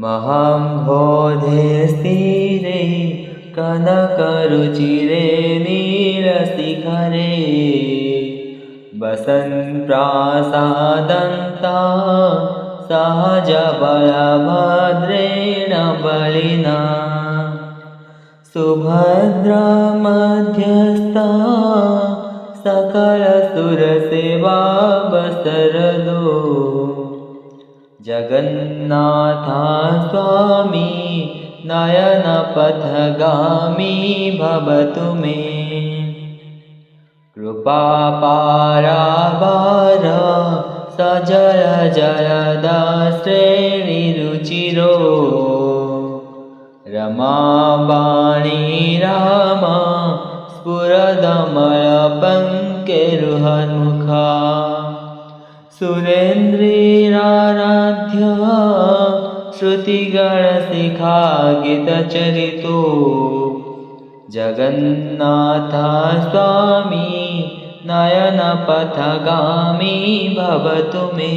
महाम्भोधे स्थिरे कनकरुचिरे नीलशिखरे वसन् प्रासादन्ता सहजबलभद्रेण बलिना सुभद्रा मध्यस्था सकलसुरसेवा वसरदो जगन्नाथा स्वामी नयनपथगामी भवतु मे कृपापारावार सजल जलदाश्रेणिरुचिरो रमावाणी राम स्फुरदमलपङ्केरुहन्मुखा सुरेन्द्रिराराध्य श्रुतिगणशिखा गीतचरितो जगन्नाथा स्वामी नयनपथगामी भवतु मे।